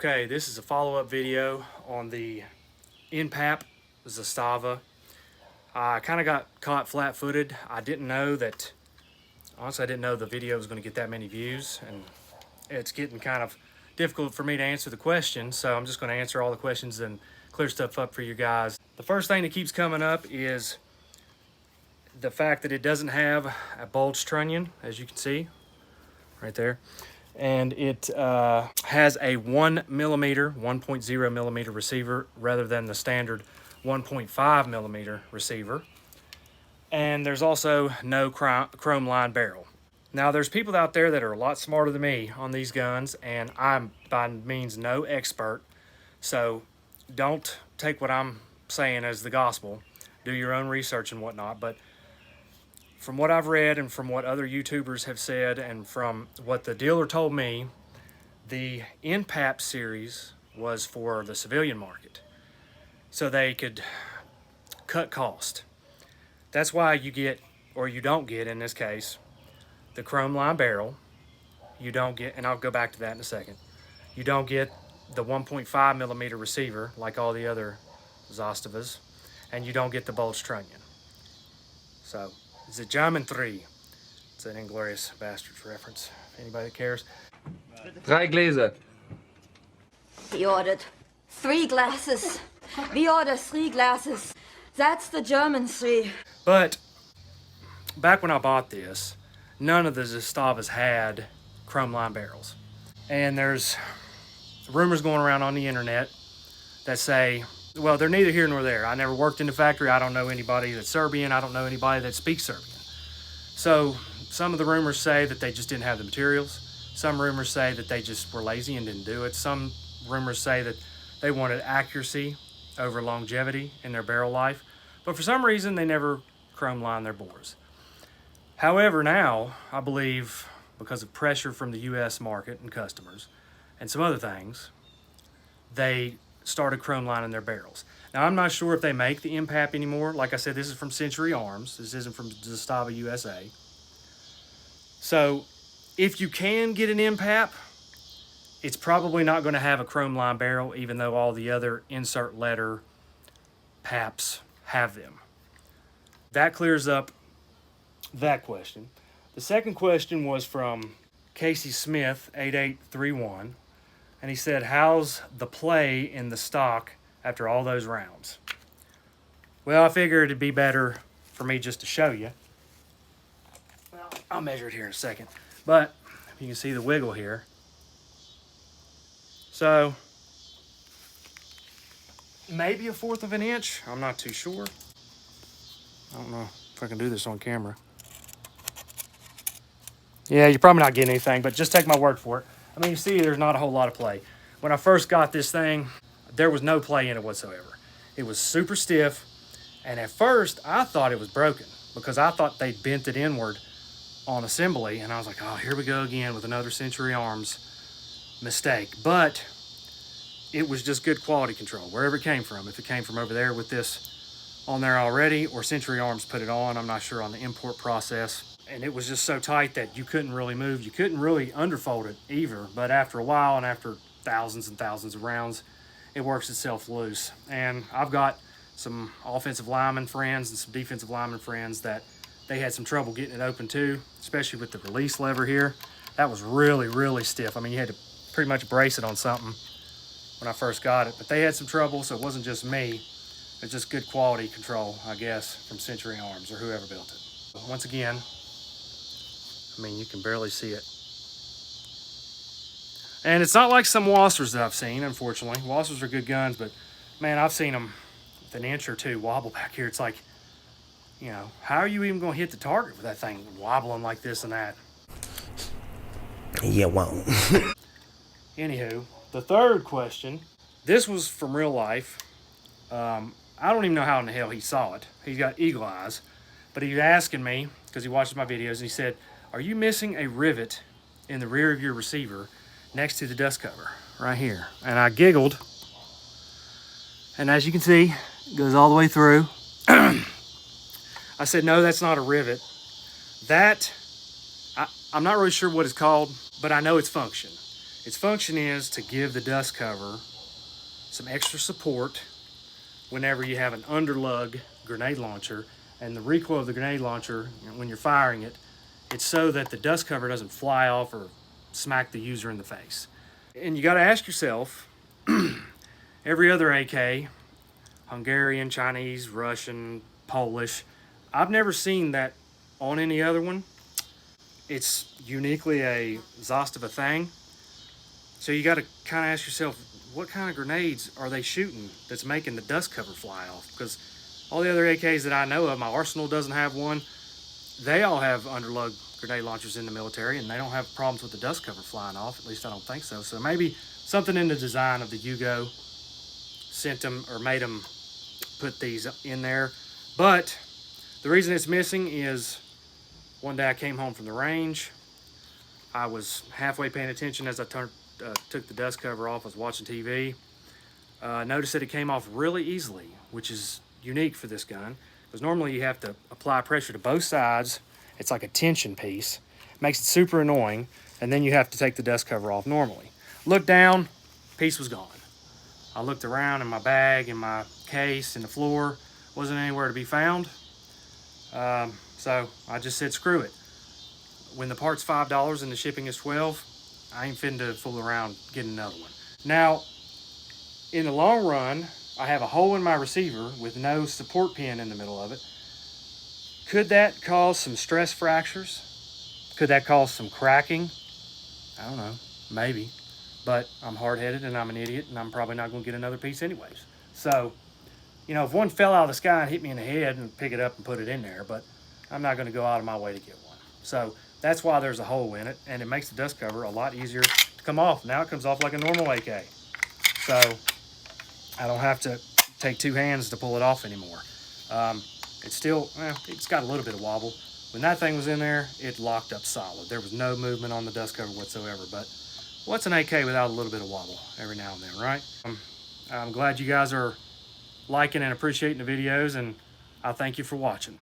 Okay, this is a follow-up video on the NPAP Zastava. I kind of got caught flat-footed. I didn't know that, honestly, I didn't know the video was going to get that many views, and it's getting kind of difficult for me to answer the questions, so I'm just going to answer all the questions and clear stuff up for you guys. The first thing that keeps coming up is the fact that it doesn't have a bulge trunnion, as you can see right there. And it has a 1mm, 1.0 millimeter receiver rather than the standard 1.5 millimeter receiver. And there's also no chrome line barrel. Now there's people out there that are a lot smarter than me on these guns, and I'm by means no expert. So don't take what I'm saying as the gospel. Do your own research and whatnot. But from what I've read and from what other YouTubers have said and from what the dealer told me, the NPAP series was for the civilian market, so they could cut cost. That's why you get, or you don't get in this case, the chrome line barrel. You don't get, and I'll go back to that in a second, you don't get the 1.5 millimeter receiver like all the other Zastavas, and you don't get the bulge trunnion. So it's a German 3. It's an Inglorious Bastards reference, if anybody cares. 3 Gläser. He ordered 3 glasses. We ordered 3 glasses. That's the German 3. But back when I bought this, none of the Zastavas had chrome line barrels. And there's rumors going around on the internet that say, well, they're neither here nor there. I never worked in the factory. I don't know anybody that's Serbian. I don't know anybody that speaks Serbian. So some of the rumors say that they just didn't have the materials. Some rumors say that they just were lazy and didn't do it. Some rumors say that they wanted accuracy over longevity in their barrel life. But for some reason, they never chrome lined their bores. However, now, I believe, because of pressure from the U.S. market and customers and some other things, they started chrome lining their barrels. Now, I'm not sure if they make the NPAP anymore. Like I said, this is from Century Arms. This isn't from Zastava USA. So if you can get an NPAP, it's probably not going to have a chrome line barrel, even though all the other insert letter PAPs have them. That clears up that question. The second question was from Casey Smith, 8831. And he said, how's the play in the stock after all those rounds? Well, I figured it'd be better for me just to show you. Well, I'll measure it here in a second. But you can see the wiggle here. So, maybe 1/4 of an inch. I'm not too sure. I don't know if I can do this on camera. Yeah, you're probably not getting anything, but just take my word for it. I mean, you see there's not a whole lot of play. When I first got this thing, there was no play in it whatsoever. It was super stiff, and at first I thought it was broken because I thought they bent it inward on assembly, and I was like, oh, here we go again with another Century Arms mistake. But it was just good quality control, wherever it came from. If it came from over there with this on there already, or Century Arms put it on, I'm not sure on the import process. And it was just so tight that you couldn't really move. You couldn't really underfold it either. But after a while, and after thousands and thousands of rounds, it works itself loose. And I've got some offensive lineman friends and some defensive lineman friends that they had some trouble getting it open too, especially with the release lever here. That was really, really stiff. I mean, you had to pretty much brace it on something when I first got it. But they had some trouble, so it wasn't just me. It's just good quality control, I guess, from Century Arms or whoever built it. Once again, I mean, you can barely see it. And it's not like some Wassers that I've seen, unfortunately. Wassers are good guns, but man, I've seen them with an inch or two wobble back here. It's like, you know, how are you even going to hit the target with that thing wobbling like this and that? You won't. Anywho, the third question, this was from real life. I don't even know how in the hell he saw it. He's got eagle eyes, but he was asking me, because he watches my videos, and he said, are you missing a rivet in the rear of your receiver next to the dust cover right here? And I giggled, and as you can see, it goes all the way through. I said, no, that's not a rivet. That, I'm not really sure what it's called, but I know its function. Its function is to give the dust cover some extra support whenever you have an underlug grenade launcher, and the recoil of the grenade launcher, when you're firing it, it's so that the dust cover doesn't fly off or smack the user in the face. And you got to ask yourself, every other AK, Hungarian, Chinese, Russian, Polish, I've never seen that on any other one. It's uniquely a Zastava thing. So you got to kind of ask yourself, what kind of grenades are they shooting that's making the dust cover fly off? Because all the other AKs that I know of, my arsenal doesn't have one. They all have underlug grenade launchers in the military, and they don't have problems with the dust cover flying off. At least I don't think so. So maybe something in the design of the Yugo sent them or made them put these in there. But the reason it's missing is one day I came home from the range. I was halfway paying attention as I took the dust cover off. I was watching TV. Noticed that it came off really easily, which is unique for this gun, because normally you have to apply pressure to both sides. It's like a tension piece. It makes it super annoying, and then you have to take the dust cover off normally. Looked down, piece was gone. I looked around in my bag, in my case, in the floor, wasn't anywhere to be found. So I just said, screw it. When the part's $5 and the shipping is $12, I ain't finna fool around getting another one. Now, in the long run, I have a hole in my receiver with no support pin in the middle of it. Could that cause some stress fractures? Could that cause some cracking? I don't know, maybe. But I'm hard-headed and I'm an idiot, and I'm probably not gonna get another piece anyways. So, you know, if one fell out of the sky and hit me in the head, and pick it up and put it in there, but I'm not gonna go out of my way to get one. So that's why there's a hole in it, and it makes the dust cover a lot easier to come off. Now it comes off like a normal AK. So I don't have to take two hands to pull it off anymore. It's still, it's got a little bit of wobble. When that thing was in there, it locked up solid. There was no movement on the dust cover whatsoever, but what's an AK without a little bit of wobble every now and then, right? I'm glad you guys are liking and appreciating the videos, and I thank you for watching.